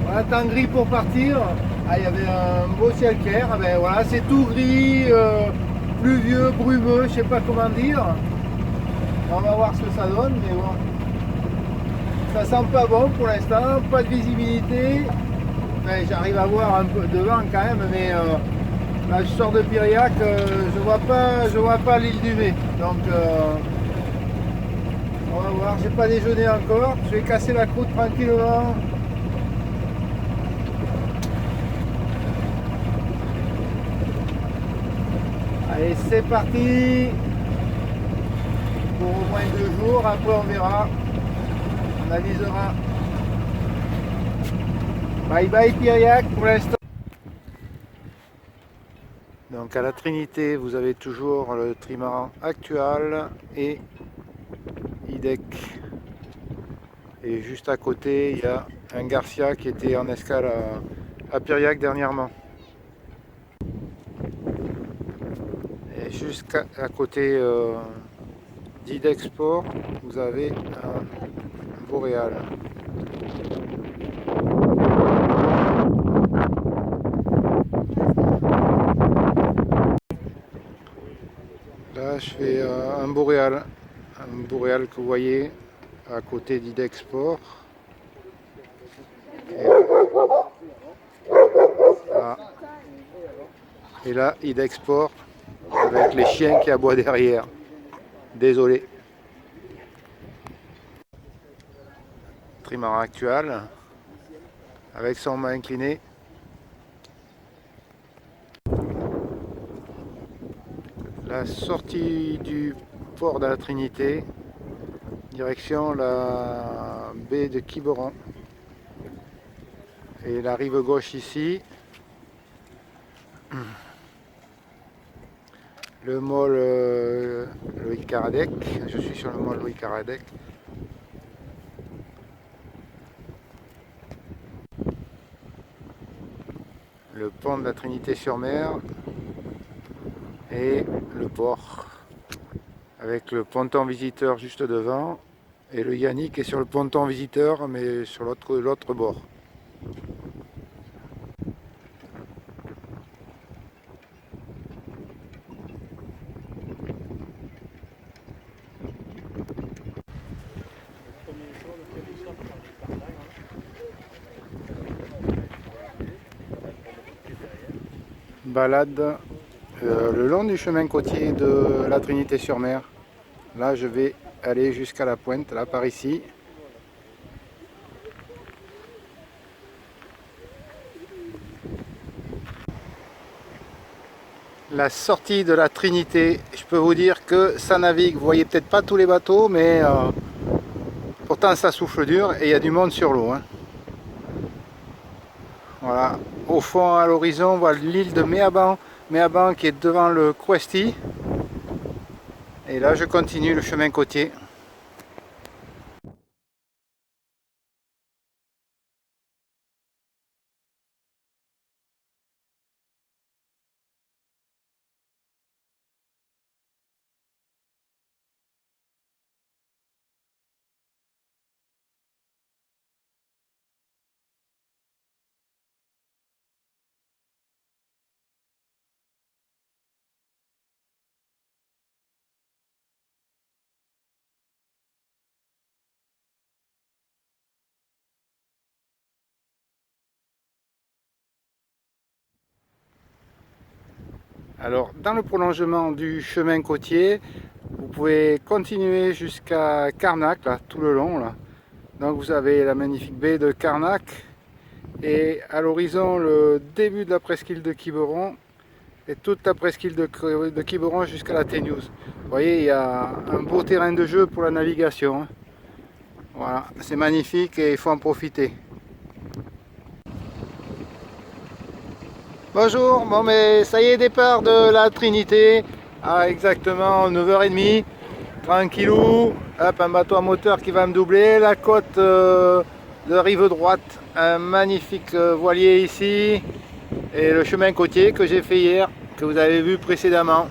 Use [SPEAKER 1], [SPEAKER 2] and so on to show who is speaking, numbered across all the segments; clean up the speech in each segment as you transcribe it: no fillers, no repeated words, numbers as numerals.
[SPEAKER 1] On attend gris pour partir. Ah, il y avait un beau ciel clair. Ah, ben voilà, c'est tout gris, pluvieux, brumeux, je sais pas comment dire. On va voir ce que ça donne, mais bon. Ça sent pas bon pour l'instant, pas de visibilité. Enfin, j'arrive à voir un peu devant quand même, mais là je sors de Piriac, je vois pas l'île du Mai. Donc on va voir, j'ai pas déjeuné encore, je vais casser la croûte tranquillement. Allez, c'est parti pour au moins 2 jours, après on verra, on avisera. Bye bye Piriac pour l'instant. Donc à la Trinité, vous avez toujours le trimaran actual et IDEC. Et juste à côté, il y a un Garcia qui était en escale à Piriac dernièrement. Et jusqu'à côté d'IDEC Sport, vous avez un boréal. Là, je fais un boréal que vous voyez à côté d'IDEC Sport. Et là, IDEC Sport avec les chiens qui aboient derrière. Désolé. Trimaran actuel avec son mât incliné. La sortie du port de la Trinité, direction la baie de Quiberon. Et la rive gauche ici, le mall Loïc Caradec. Je suis sur le mall Loïc Caradec. Le pont de la Trinité-sur-Mer et le port avec le ponton visiteur juste devant et le Yannick est sur le ponton visiteur mais sur l'autre bord. Balade le long du chemin côtier de la Trinité-sur-Mer. Là je vais aller jusqu'à la pointe, là par ici. La sortie de la Trinité, je peux vous dire que ça navigue. Vous voyez peut-être pas tous les bateaux, mais pourtant ça souffle dur et il y a du monde sur l'eau. Hein. Voilà. Au fond, à l'horizon, on voit l'île de Méaban qui est devant le Crouesty. Et là, je continue le chemin côtier. Alors, dans le prolongement du chemin côtier, vous pouvez continuer jusqu'à Carnac, là, tout le long. Là. Donc, vous avez la magnifique baie de Carnac et à l'horizon, le début de la presqu'île de Quiberon et toute la presqu'île de Quiberon jusqu'à la Téniouse. Vous voyez, il y a un beau terrain de jeu pour la navigation. Hein. Voilà, c'est magnifique et il faut en profiter. Bonjour, bon mais ça y est, départ de la Trinité à exactement 9h30, tranquillou, hop, un bateau à moteur qui va me doubler, la côte de rive droite, un magnifique voilier ici et le chemin côtier que j'ai fait hier, que vous avez vu précédemment.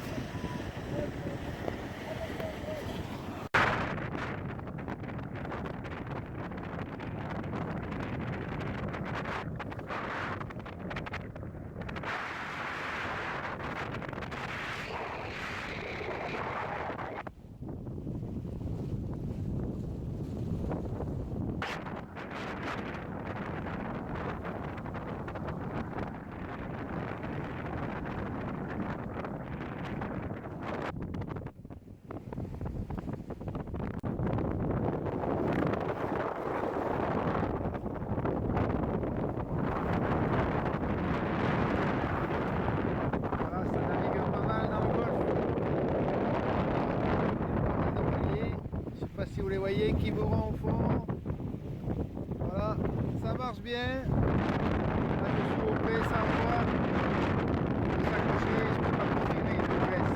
[SPEAKER 1] qui me rend au fond. Voilà, ça marche bien. Là, je suis au près sans voix. Je vais s'accrocher, je peux pas confirmer, je vous laisse.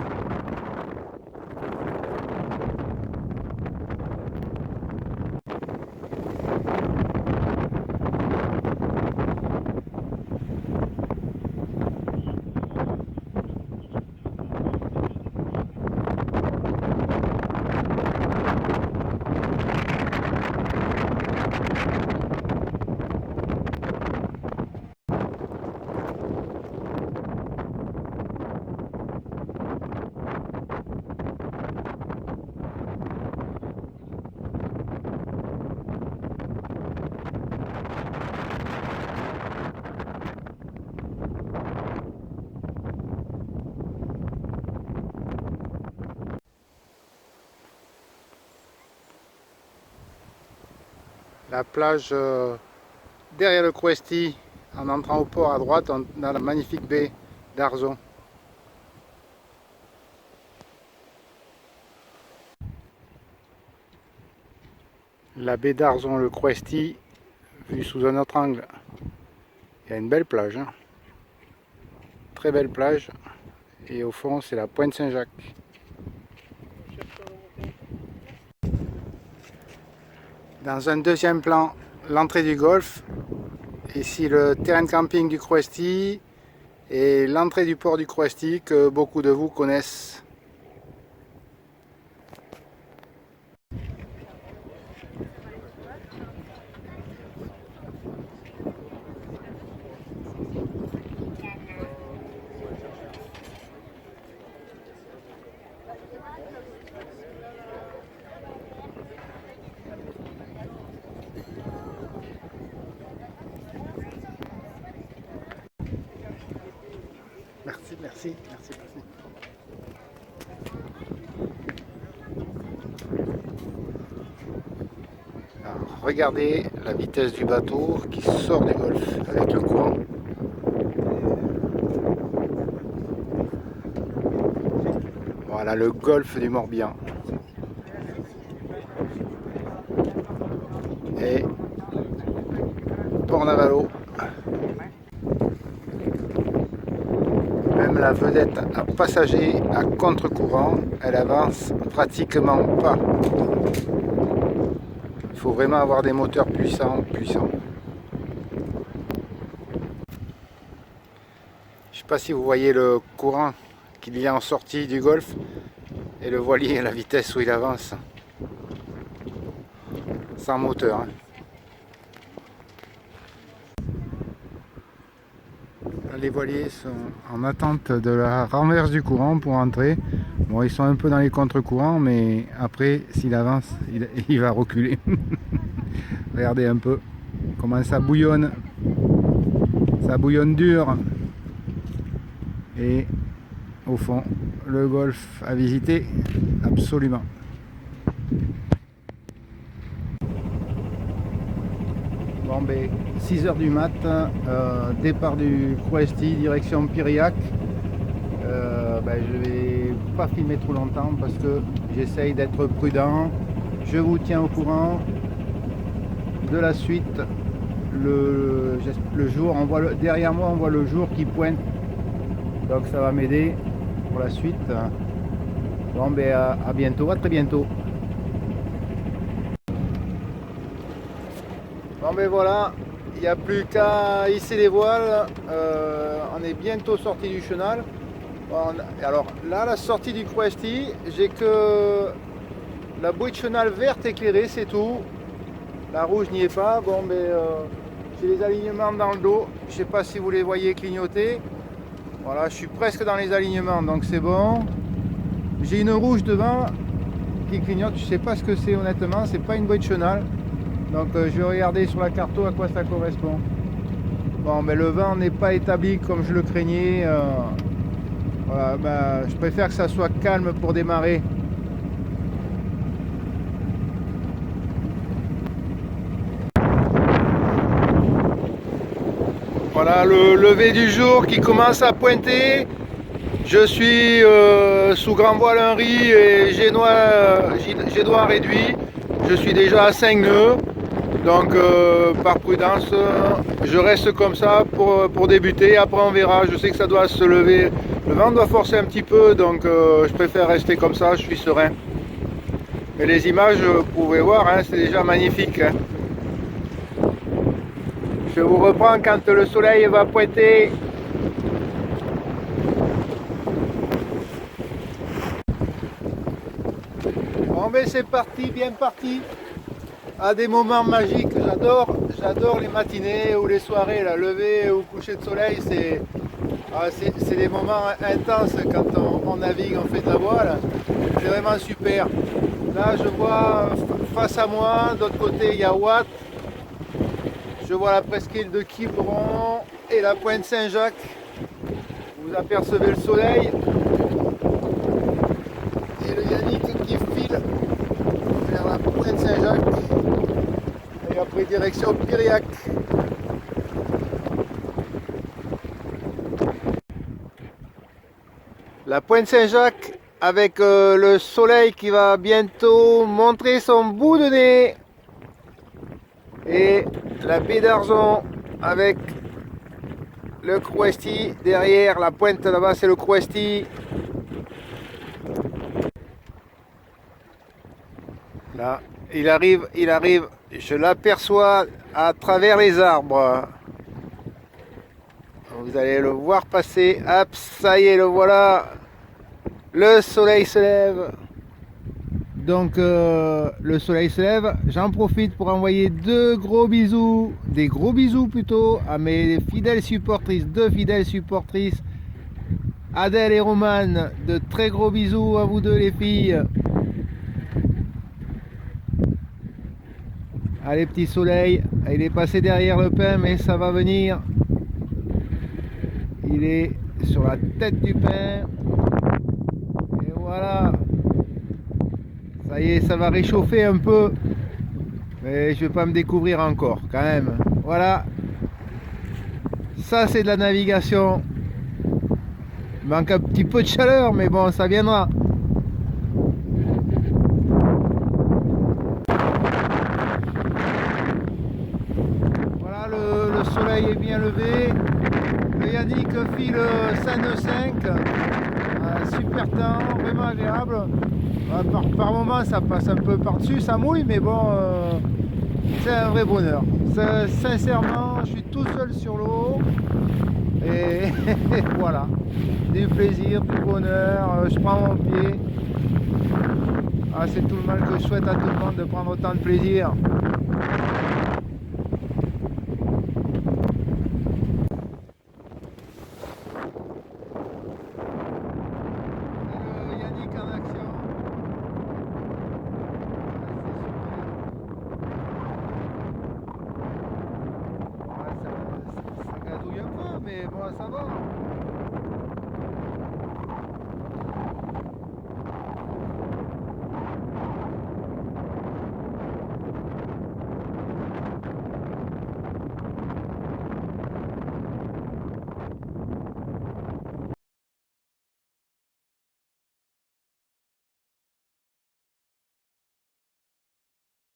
[SPEAKER 1] La plage derrière le Crouesty, en entrant au port à droite, on a la magnifique baie d'Arzon. La baie d'Arzon, le Crouesty, vue sous un autre angle. Il y a une belle plage, hein. Très belle plage, et au fond c'est la Pointe Saint-Jacques. Dans un deuxième plan, l'entrée du golfe. Ici le terrain de camping du Crouesty et l'entrée du port du Crouesty que beaucoup de vous connaissent. Merci. Alors, regardez la vitesse du bateau qui sort du golfe avec le courant. Voilà le golfe du Morbihan. Et Port-Navalo. Même la vedette à passagers à contre-courant, elle avance pratiquement pas. Il faut vraiment avoir des moteurs puissants. Je ne sais pas si vous voyez le courant qu'il y a en sortie du golfe et le voilier à la vitesse où il avance. Sans moteur, hein. Les voiliers sont en attente de la renverse du courant pour entrer. Bon, ils sont un peu dans les contre-courants, mais après, s'il avance, il va reculer. Regardez un peu comment ça bouillonne. Ça bouillonne dur. Et au fond, le golfe à visiter, absolument. Bon, ben, 6 h du mat, départ du Crouesty, direction Piriac. Je vais pas filmer trop longtemps parce que j'essaye d'être prudent. Je vous tiens au courant de la suite. Le jour, derrière moi on voit le jour qui pointe, donc ça va m'aider pour la suite. Bon, ben, à bientôt, à très bientôt. Bon, ben voilà, il n'y a plus qu'à hisser les voiles. On est bientôt sorti du chenal. Bon, alors là, la sortie du Crouesty, j'ai que la bouée de chenal verte éclairée, c'est tout. La rouge n'y est pas. Bon, mais j'ai les alignements dans le dos. Je ne sais pas si vous les voyez clignoter. Voilà, je suis presque dans les alignements, donc c'est bon. J'ai une rouge devant qui clignote. Je ne sais pas ce que c'est honnêtement. C'est pas une bouée de chenal. Donc je vais regarder sur la carto à quoi ça correspond. Bon, mais le vent n'est pas établi comme je le craignais. Voilà, ben, je préfère que ça soit calme pour démarrer. Voilà le lever du jour qui commence à pointer. Je suis sous grand voile un riz et génois réduit. Je suis déjà à 5 nœuds. Donc par prudence, je reste comme ça pour débuter. Après on verra, je sais que ça doit se lever. Le vent doit forcer un petit peu, donc je préfère rester comme ça, je suis serein. Et les images, vous pouvez voir, hein, c'est déjà magnifique. Hein. Je vous reprends quand le soleil va pointer. Bon ben c'est parti, bien parti. À des moments magiques, j'adore les matinées ou les soirées, la lever ou coucher de soleil, c'est des moments intenses quand on navigue, on fait de la voile, c'est vraiment super. Là je vois face à moi, d'autre côté il y a Watt, je vois la presqu'île de Quiberon et la pointe Saint-Jacques, vous apercevez le soleil et le Yannick qui file vers la pointe Saint-Jacques. Et après direction Piriac. La pointe Saint-Jacques avec le soleil qui va bientôt montrer son bout de nez. Et la baie d'Arzon avec le Crouesty derrière. La pointe là-bas c'est le Crouesty. Là, il arrive, je l'aperçois à travers les arbres. Vous allez le voir passer, hop, ça y est, le voilà. Le soleil se lève. Donc le soleil se lève, j'en profite pour envoyer des gros bisous plutôt, à mes fidèles supportrices, 2 fidèles supportrices, Adèle et Romane, de très gros bisous à vous deux les filles. Allez, petit soleil, il est passé derrière le pin, mais ça va venir. Il est sur la tête du pin. Et voilà. Ça y est, ça va réchauffer un peu. Mais je vais pas me découvrir encore, quand même. Voilà. Ça, c'est de la navigation. Il manque un petit peu de chaleur, mais bon, ça viendra. Le soleil est bien levé, le Yannick file 5 super temps, vraiment agréable. Par moments ça passe un peu par-dessus, ça mouille, mais bon, c'est un vrai bonheur. Sincèrement, je suis tout seul sur l'eau et voilà, du plaisir, du bonheur, je prends mon pied. Ah, c'est tout le mal que je souhaite à tout le monde de prendre autant de plaisir.